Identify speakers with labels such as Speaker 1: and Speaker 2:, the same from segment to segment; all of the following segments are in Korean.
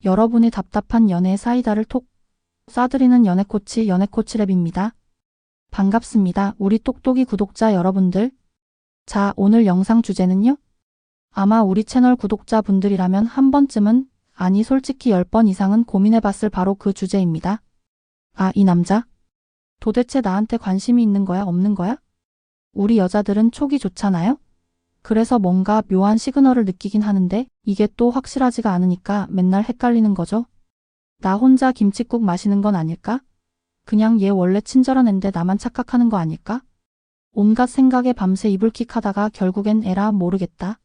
Speaker 1: 여러분이 답답한 연애의 사이다를 톡 쏴드리는 연애코치 연애코치랩입니다. 반갑습니다. 우리 똑똑이 구독자 여러분들. 자, 오늘 영상 주제는요? 아마 우리 채널 구독자분들이라면 한 번쯤은, 아니 솔직히 10번 이상은 고민해봤을 바로 그 주제입니다. 아, 이 남자? 도대체 나한테 관심이 있는 거야, 없는 거야? 우리 여자들은 촉이 좋잖아요? 그래서 뭔가 묘한 시그널을 느끼긴 하는데 이게 또 확실하지가 않으니까 맨날 헷갈리는 거죠. 나 혼자 김칫국 마시는 건 아닐까? 그냥 얘 원래 친절한 앤데 나만 착각하는 거 아닐까? 온갖 생각에 밤새 이불킥하다가 결국엔 에라 모르겠다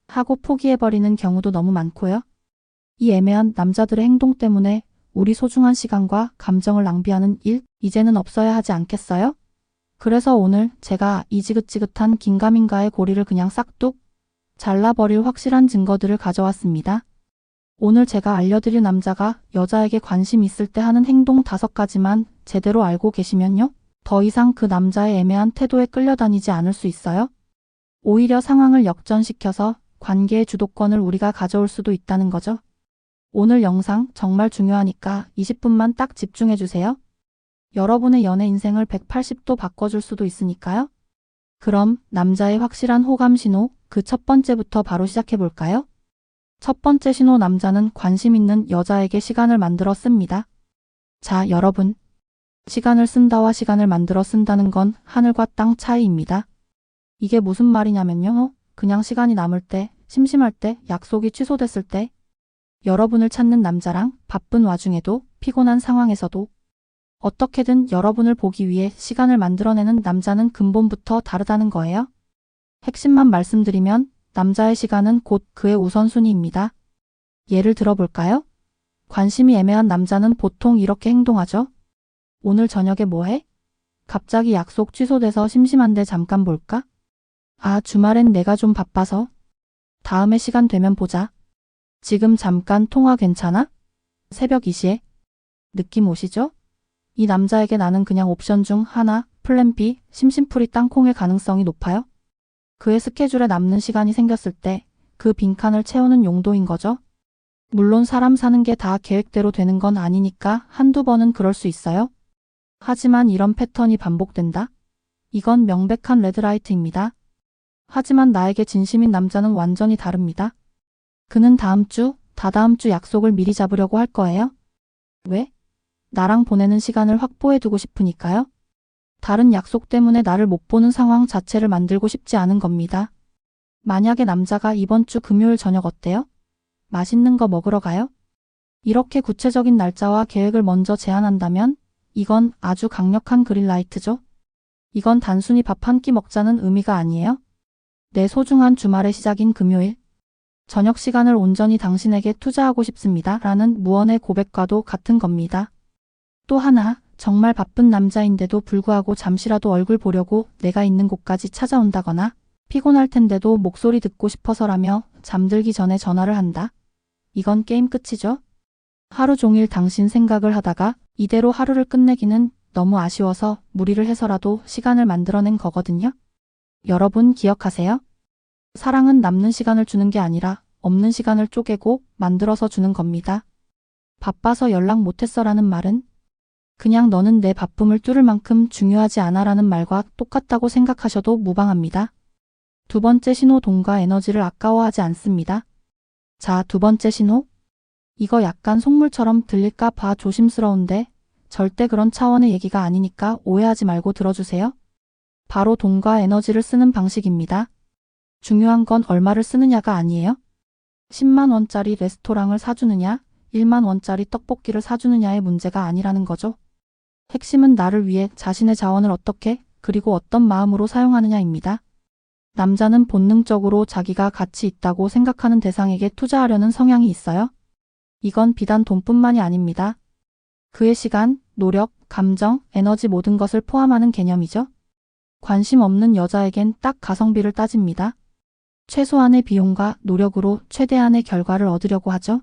Speaker 1: 하고 포기해버리는 경우도 너무 많고요. 이 애매한 남자들의 행동 때문에 우리 소중한 시간과 감정을 낭비하는 일, 이제는 없어야 하지 않겠어요? 그래서 오늘 제가 이 지긋지긋한 긴가민가의 고리를 그냥 싹둑 잘라버릴 확실한 증거들을 가져왔습니다. 오늘 제가 알려드릴 남자가 여자에게 관심 있을 때 하는 행동 5가지만 제대로 알고 계시면요, 더 이상 그 남자의 애매한 태도에 끌려다니지 않을 수 있어요. 오히려 상황을 역전시켜서 관계의 주도권을 우리가 가져올 수도 있다는 거죠. 오늘 영상 정말 중요하니까 20분만 딱 집중해주세요. 여러분의 연애 인생을 180도 바꿔줄 수도 있으니까요. 그럼 남자의 확실한 호감 신호, 그 첫 번째부터 바로 시작해볼까요? 첫 번째 신호, 남자는 관심 있는 여자에게 시간을 만들어 씁니다. 자, 여러분. 시간을 쓴다와 시간을 만들어 쓴다는 건 하늘과 땅 차이입니다. 이게 무슨 말이냐면요. 그냥 시간이 남을 때, 심심할 때, 약속이 취소됐을 때, 여러분을 찾는 남자랑 바쁜 와중에도, 피곤한 상황에서도 어떻게든 여러분을 보기 위해 시간을 만들어내는 남자는 근본부터 다르다는 거예요. 핵심만 말씀드리면 남자의 시간은 곧 그의 우선순위입니다. 예를 들어볼까요? 관심이 애매한 남자는 보통 이렇게 행동하죠. 오늘 저녁에 뭐 해? 갑자기 약속 취소돼서 심심한데 잠깐 볼까? 아, 주말엔 내가 좀 바빠서. 다음에 시간 되면 보자. 지금 잠깐 통화 괜찮아? 새벽 2시에. 느낌 오시죠? 이 남자에게 나는 그냥 옵션 중 하나, 플랜 B, 심심풀이 땅콩일 가능성이 높아요. 그의 스케줄에 남는 시간이 생겼을 때 그 빈칸을 채우는 용도인 거죠. 물론 사람 사는 게 다 계획대로 되는 건 아니니까 한두 번은 그럴 수 있어요. 하지만 이런 패턴이 반복된다? 이건 명백한 레드라이트입니다. 하지만 나에게 진심인 남자는 완전히 다릅니다. 그는 다음 주, 다다음 주 약속을 미리 잡으려고 할 거예요. 왜? 나랑 보내는 시간을 확보해 두고 싶으니까요. 다른 약속 때문에 나를 못 보는 상황 자체를 만들고 싶지 않은 겁니다. 만약에 남자가 이번 주 금요일 저녁 어때요? 맛있는 거 먹으러 가요? 이렇게 구체적인 날짜와 계획을 먼저 제안한다면 이건 아주 강력한 그린라이트죠. 이건 단순히 밥 한 끼 먹자는 의미가 아니에요. 내 소중한 주말의 시작인 금요일. 저녁 시간을 온전히 당신에게 투자하고 싶습니다. 라는 무언의 고백과도 같은 겁니다. 또 하나, 정말 바쁜 남자인데도 불구하고 잠시라도 얼굴 보려고 내가 있는 곳까지 찾아온다거나 피곤할 텐데도 목소리 듣고 싶어서라며 잠들기 전에 전화를 한다. 이건 게임 끝이죠. 하루 종일 당신 생각을 하다가 이대로 하루를 끝내기는 너무 아쉬워서 무리를 해서라도 시간을 만들어낸 거거든요. 여러분 기억하세요? 사랑은 남는 시간을 주는 게 아니라 없는 시간을 쪼개고 만들어서 주는 겁니다. 바빠서 연락 못했어라는 말은 그냥 너는 내 바쁨을 뚫을 만큼 중요하지 않아라는 말과 똑같다고 생각하셔도 무방합니다. 두 번째 신호, 돈과 에너지를 아까워하지 않습니다. 자, 두 번째 신호? 이거 약간 속물처럼 들릴까 봐 조심스러운데 절대 그런 차원의 얘기가 아니니까 오해하지 말고 들어주세요. 바로 돈과 에너지를 쓰는 방식입니다. 중요한 건 얼마를 쓰느냐가 아니에요. 10만 원짜리 레스토랑을 사주느냐, 1만 원짜리 떡볶이를 사주느냐의 문제가 아니라는 거죠. 핵심은 나를 위해 자신의 자원을 어떻게, 그리고 어떤 마음으로 사용하느냐입니다. 남자는 본능적으로 자기가 가치 있다고 생각하는 대상에게 투자하려는 성향이 있어요. 이건 비단 돈뿐만이 아닙니다. 그의 시간, 노력, 감정, 에너지 모든 것을 포함하는 개념이죠. 관심 없는 여자에겐 딱 가성비를 따집니다. 최소한의 비용과 노력으로 최대한의 결과를 얻으려고 하죠.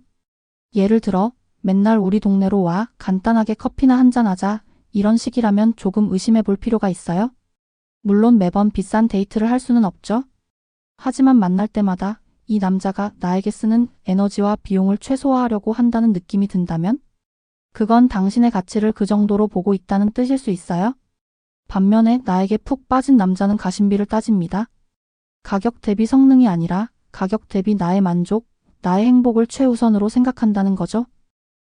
Speaker 1: 예를 들어 맨날 우리 동네로 와 간단하게 커피나 한잔하자 이런 식이라면 조금 의심해 볼 필요가 있어요. 물론 매번 비싼 데이트를 할 수는 없죠. 하지만 만날 때마다 이 남자가 나에게 쓰는 에너지와 비용을 최소화하려고 한다는 느낌이 든다면 그건 당신의 가치를 그 정도로 보고 있다는 뜻일 수 있어요. 반면에 나에게 푹 빠진 남자는 가심비를 따집니다. 가격 대비 성능이 아니라 가격 대비 나의 만족, 나의 행복을 최우선으로 생각한다는 거죠.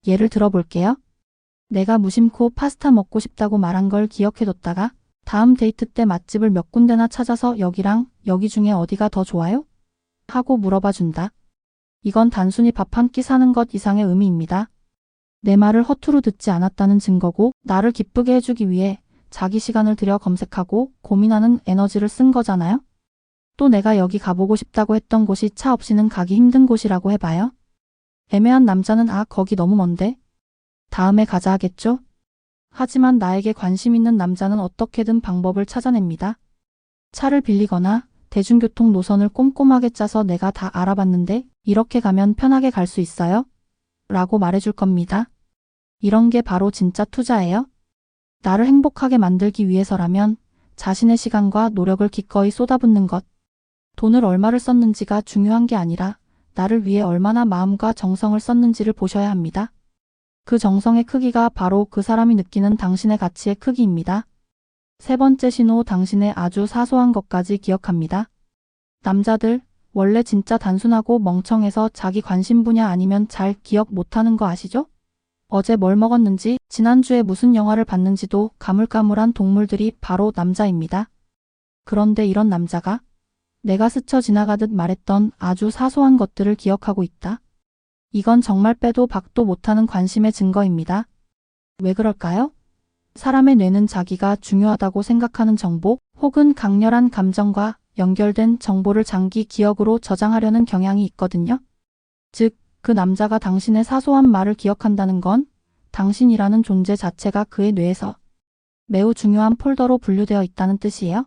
Speaker 1: 예를 들어 볼게요. 내가 무심코 파스타 먹고 싶다고 말한 걸 기억해뒀다가 다음 데이트 때 맛집을 몇 군데나 찾아서 여기랑 여기 중에 어디가 더 좋아요? 하고 물어봐 준다. 이건 단순히 밥 한 끼 사는 것 이상의 의미입니다. 내 말을 허투루 듣지 않았다는 증거고 나를 기쁘게 해주기 위해 자기 시간을 들여 검색하고 고민하는 에너지를 쓴 거잖아요. 또 내가 여기 가보고 싶다고 했던 곳이 차 없이는 가기 힘든 곳이라고 해봐요. 애매한 남자는 거기 너무 먼데? 다음에 가자 하겠죠? 하지만 나에게 관심 있는 남자는 어떻게든 방법을 찾아냅니다. 차를 빌리거나 대중교통 노선을 꼼꼼하게 짜서 내가 다 알아봤는데 이렇게 가면 편하게 갈 수 있어요? 라고 말해줄 겁니다. 이런 게 바로 진짜 투자예요. 나를 행복하게 만들기 위해서라면 자신의 시간과 노력을 기꺼이 쏟아붓는 것. 돈을 얼마를 썼는지가 중요한 게 아니라 나를 위해 얼마나 마음과 정성을 썼는지를 보셔야 합니다. 그 정성의 크기가 바로 그 사람이 느끼는 당신의 가치의 크기입니다. 세 번째 신호, 당신의 아주 사소한 것까지 기억합니다. 남자들, 원래 진짜 단순하고 멍청해서 자기 관심 분야 아니면 잘 기억 못하는 거 아시죠? 어제 뭘 먹었는지, 지난주에 무슨 영화를 봤는지도 가물가물한 동물들이 바로 남자입니다. 그런데 이런 남자가 내가 스쳐 지나가듯 말했던 아주 사소한 것들을 기억하고 있다. 이건 정말 빼도 박도 못하는 관심의 증거입니다. 왜 그럴까요? 사람의 뇌는 자기가 중요하다고 생각하는 정보 혹은 강렬한 감정과 연결된 정보를 장기 기억으로 저장하려는 경향이 있거든요. 즉, 그 남자가 당신의 사소한 말을 기억한다는 건 당신이라는 존재 자체가 그의 뇌에서 매우 중요한 폴더로 분류되어 있다는 뜻이에요.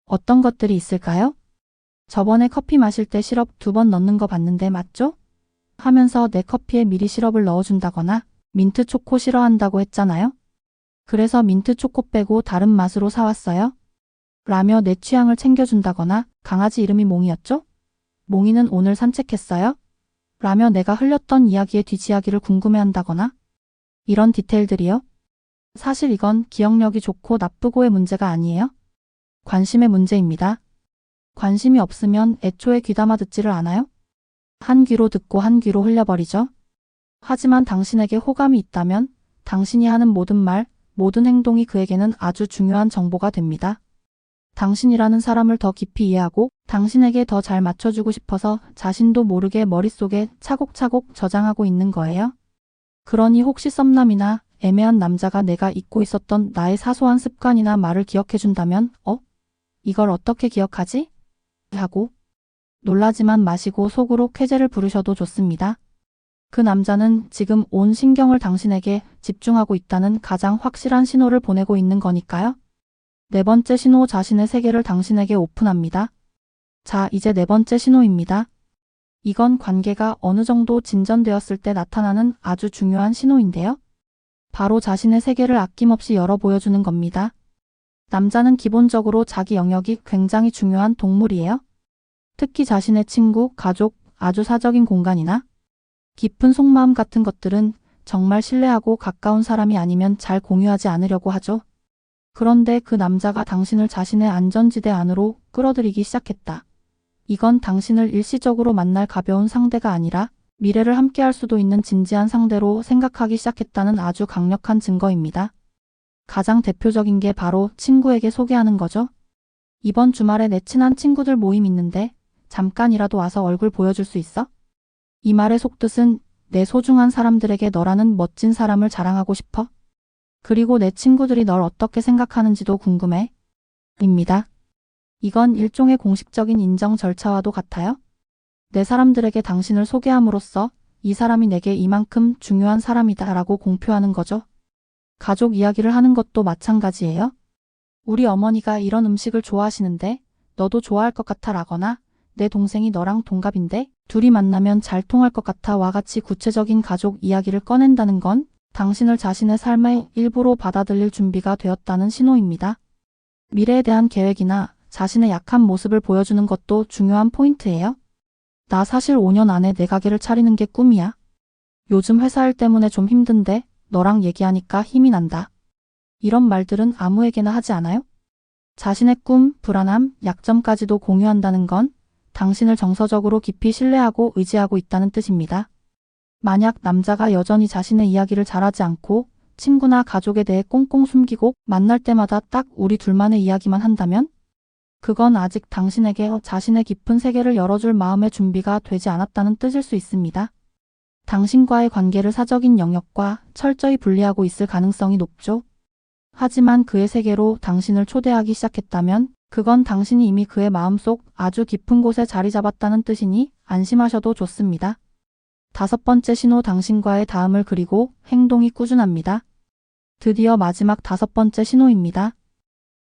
Speaker 1: 어떤 것들이 있을까요? 저번에 커피 마실 때 시럽 2번 넣는 거 봤는데 맞죠? 하면서 내 커피에 미리 시럽을 넣어준다거나 민트 초코 싫어한다고 했잖아요. 그래서 민트 초코 빼고 다른 맛으로 사왔어요. 라며 내 취향을 챙겨준다거나 강아지 이름이 몽이었죠? 몽이는 오늘 산책했어요? 라며 내가 흘렸던 이야기의 뒷이야기를 궁금해한다거나 이런 디테일들이요. 사실 이건 기억력이 좋고 나쁘고의 문제가 아니에요. 관심의 문제입니다. 관심이 없으면 애초에 귀담아 듣지를 않아요? 한 귀로 듣고 한 귀로 흘려버리죠. 하지만 당신에게 호감이 있다면 당신이 하는 모든 말, 모든 행동이 그에게는 아주 중요한 정보가 됩니다. 당신이라는 사람을 더 깊이 이해하고 당신에게 더 잘 맞춰주고 싶어서 자신도 모르게 머릿속에 차곡차곡 저장하고 있는 거예요. 그러니 혹시 썸남이나 애매한 남자가 내가 잊고 있었던 나의 사소한 습관이나 말을 기억해준다면 이걸 어떻게 기억하지? 하고 놀라지만 마시고 속으로 쾌재를 부르셔도 좋습니다. 그 남자는 지금 온 신경을 당신에게 집중하고 있다는 가장 확실한 신호를 보내고 있는 거니까요. 네 번째 신호, 자신의 세계를 당신에게 오픈합니다. 자, 이제 네 번째 신호입니다. 이건 관계가 어느 정도 진전되었을 때 나타나는 아주 중요한 신호인데요. 바로 자신의 세계를 아낌없이 열어 보여주는 겁니다. 남자는 기본적으로 자기 영역이 굉장히 중요한 동물이에요. 특히 자신의 친구, 가족, 아주 사적인 공간이나 깊은 속마음 같은 것들은 정말 신뢰하고 가까운 사람이 아니면 잘 공유하지 않으려고 하죠. 그런데 그 남자가 당신을 자신의 안전지대 안으로 끌어들이기 시작했다. 이건 당신을 일시적으로 만날 가벼운 상대가 아니라 미래를 함께할 수도 있는 진지한 상대로 생각하기 시작했다는 아주 강력한 증거입니다. 가장 대표적인 게 바로 친구에게 소개하는 거죠. 이번 주말에 내 친한 친구들 모임 있는데 잠깐이라도 와서 얼굴 보여줄 수 있어? 이 말의 속뜻은 내 소중한 사람들에게 너라는 멋진 사람을 자랑하고 싶어? 그리고 내 친구들이 널 어떻게 생각하는지도 궁금해? 입니다. 이건 일종의 공식적인 인정 절차와도 같아요. 내 사람들에게 당신을 소개함으로써 이 사람이 내게 이만큼 중요한 사람이다 라고 공표하는 거죠. 가족 이야기를 하는 것도 마찬가지예요. 우리 어머니가 이런 음식을 좋아하시는데 너도 좋아할 것 같아 라거나 내 동생이 너랑 동갑인데 둘이 만나면 잘 통할 것 같아와 같이 구체적인 가족 이야기를 꺼낸다는 건 당신을 자신의 삶의 일부로 받아들일 준비가 되었다는 신호입니다. 미래에 대한 계획이나 자신의 약한 모습을 보여주는 것도 중요한 포인트예요. 나 사실 5년 안에 내 가게를 차리는 게 꿈이야. 요즘 회사 일 때문에 좀 힘든데 너랑 얘기하니까 힘이 난다. 이런 말들은 아무에게나 하지 않아요? 자신의 꿈, 불안함, 약점까지도 공유한다는 건 당신을 정서적으로 깊이 신뢰하고 의지하고 있다는 뜻입니다. 만약 남자가 여전히 자신의 이야기를 잘하지 않고 친구나 가족에 대해 꽁꽁 숨기고 만날 때마다 딱 우리 둘만의 이야기만 한다면 그건 아직 당신에게 자신의 깊은 세계를 열어줄 마음의 준비가 되지 않았다는 뜻일 수 있습니다. 당신과의 관계를 사적인 영역과 철저히 분리하고 있을 가능성이 높죠. 하지만 그의 세계로 당신을 초대하기 시작했다면 그건 당신이 이미 그의 마음속 아주 깊은 곳에 자리 잡았다는 뜻이니 안심하셔도 좋습니다. 5번째 신호, 당신과의 닿음을 그리고 행동이 꾸준합니다. 드디어 마지막 5번째 신호입니다.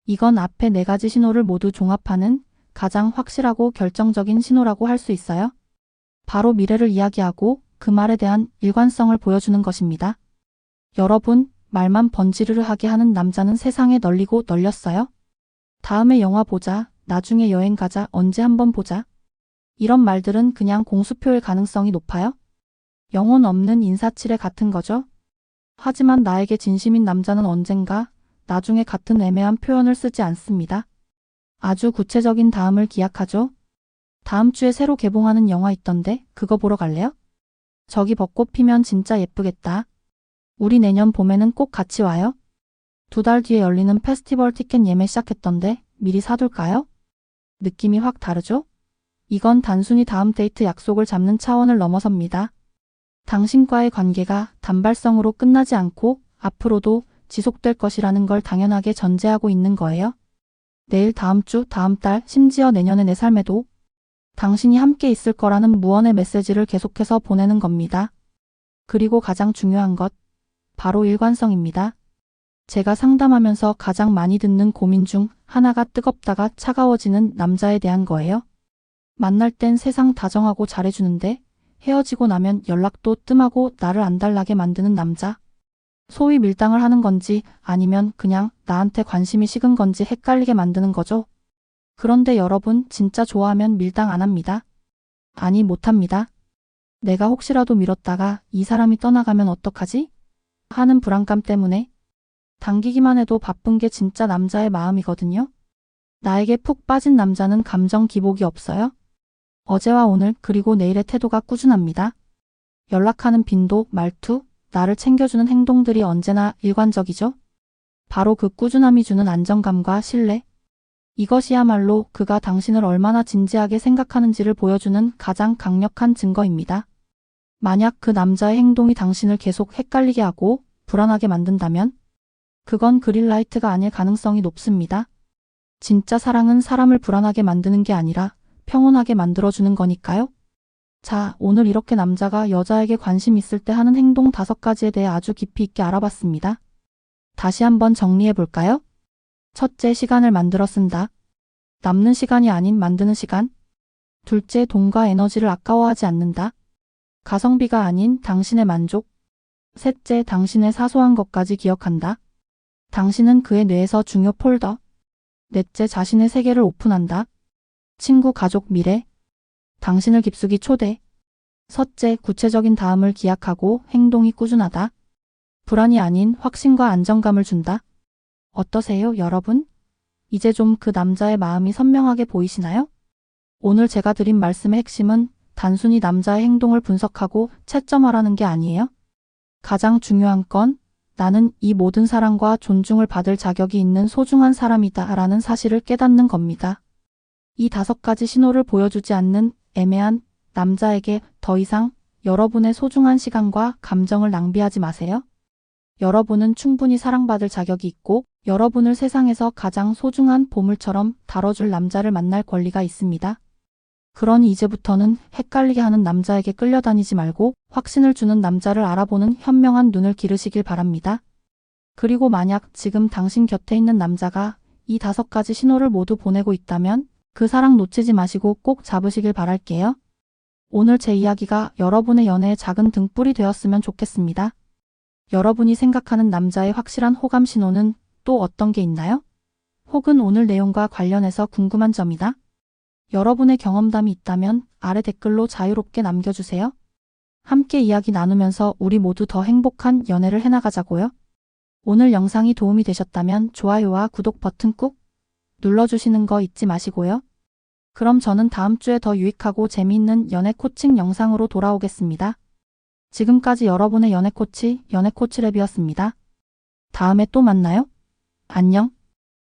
Speaker 1: 이건 앞에 4가지 신호를 모두 종합하는 가장 확실하고 결정적인 신호라고 할 수 있어요. 바로 미래를 이야기하고 그 말에 대한 일관성을 보여주는 것입니다. 여러분, 말만 번지르르하게 하는 남자는 세상에 널리고 널렸어요. 다음에 영화 보자, 나중에 여행 가자, 언제 한번 보자. 이런 말들은 그냥 공수표일 가능성이 높아요. 영혼 없는 인사치레 같은 거죠. 하지만 나에게 진심인 남자는 언젠가, 나중에 같은 애매한 표현을 쓰지 않습니다. 아주 구체적인 다음을 기약하죠. 다음 주에 새로 개봉하는 영화 있던데 그거 보러 갈래요? 저기 벚꽃 피면 진짜 예쁘겠다. 우리 내년 봄에는 꼭 같이 와요. 2달 뒤에 열리는 페스티벌 티켓 예매 시작했던데 미리 사둘까요? 느낌이 확 다르죠? 이건 단순히 다음 데이트 약속을 잡는 차원을 넘어섭니다. 당신과의 관계가 단발성으로 끝나지 않고 앞으로도 지속될 것이라는 걸 당연하게 전제하고 있는 거예요. 내일, 다음 주, 다음 달, 심지어 내년의 내 삶에도 당신이 함께 있을 거라는 무언의 메시지를 계속해서 보내는 겁니다. 그리고 가장 중요한 것, 바로 일관성입니다. 제가 상담하면서 가장 많이 듣는 고민 중 하나가 뜨겁다가 차가워지는 남자에 대한 거예요. 만날 땐 세상 다정하고 잘해주는데 헤어지고 나면 연락도 뜸하고 나를 안달나게 만드는 남자. 소위 밀당을 하는 건지 아니면 그냥 나한테 관심이 식은 건지 헷갈리게 만드는 거죠. 그런데 여러분, 진짜 좋아하면 밀당 안 합니다. 아니, 못합니다. 내가 혹시라도 밀었다가 이 사람이 떠나가면 어떡하지? 하는 불안감 때문에 당기기만 해도 바쁜 게 진짜 남자의 마음이거든요. 나에게 푹 빠진 남자는 감정 기복이 없어요. 어제와 오늘 그리고 내일의 태도가 꾸준합니다. 연락하는 빈도, 말투, 나를 챙겨주는 행동들이 언제나 일관적이죠. 바로 그 꾸준함이 주는 안정감과 신뢰. 이것이야말로 그가 당신을 얼마나 진지하게 생각하는지를 보여주는 가장 강력한 증거입니다. 만약 그 남자의 행동이 당신을 계속 헷갈리게 하고 불안하게 만든다면 그건 그린라이트가 아닐 가능성이 높습니다. 진짜 사랑은 사람을 불안하게 만드는 게 아니라 평온하게 만들어주는 거니까요. 자, 오늘 이렇게 남자가 여자에게 관심 있을 때 하는 행동 5가지에 대해 아주 깊이 있게 알아봤습니다. 다시 한번 정리해 볼까요? 첫째, 시간을 만들어 쓴다. 남는 시간이 아닌 만드는 시간. 둘째, 돈과 에너지를 아까워하지 않는다. 가성비가 아닌 당신의 만족. 셋째, 당신의 사소한 것까지 기억한다. 당신은 그의 뇌에서 중요 폴더. 넷째, 자신의 세계를 오픈한다. 친구, 가족, 미래. 당신을 깊숙이 초대. 섯째, 구체적인 다음을 기약하고 행동이 꾸준하다. 불안이 아닌 확신과 안정감을 준다. 어떠세요, 여러분? 이제 좀 그 남자의 마음이 선명하게 보이시나요? 오늘 제가 드린 말씀의 핵심은 단순히 남자의 행동을 분석하고 채점하라는 게 아니에요. 가장 중요한 건 나는 이 모든 사랑과 존중을 받을 자격이 있는 소중한 사람이다 라는 사실을 깨닫는 겁니다. 이 5가지 신호를 보여주지 않는 애매한 남자에게 더 이상 여러분의 소중한 시간과 감정을 낭비하지 마세요. 여러분은 충분히 사랑받을 자격이 있고 여러분을 세상에서 가장 소중한 보물처럼 다뤄줄 남자를 만날 권리가 있습니다. 그러니 이제부터는 헷갈리게 하는 남자에게 끌려다니지 말고 확신을 주는 남자를 알아보는 현명한 눈을 기르시길 바랍니다. 그리고 만약 지금 당신 곁에 있는 남자가 이 5가지 신호를 모두 보내고 있다면 그 사랑 놓치지 마시고 꼭 잡으시길 바랄게요. 오늘 제 이야기가 여러분의 연애의 작은 등불이 되었으면 좋겠습니다. 여러분이 생각하는 남자의 확실한 호감 신호는 또 어떤 게 있나요? 혹은 오늘 내용과 관련해서 궁금한 점이다. 여러분의 경험담이 있다면 아래 댓글로 자유롭게 남겨주세요. 함께 이야기 나누면서 우리 모두 더 행복한 연애를 해나가자고요. 오늘 영상이 도움이 되셨다면 좋아요와 구독 버튼 꾹 눌러주시는 거 잊지 마시고요. 그럼 저는 다음 주에 더 유익하고 재미있는 연애 코칭 영상으로 돌아오겠습니다. 지금까지 여러분의 연애 코치랩이었습니다. 다음에 또 만나요. 안녕.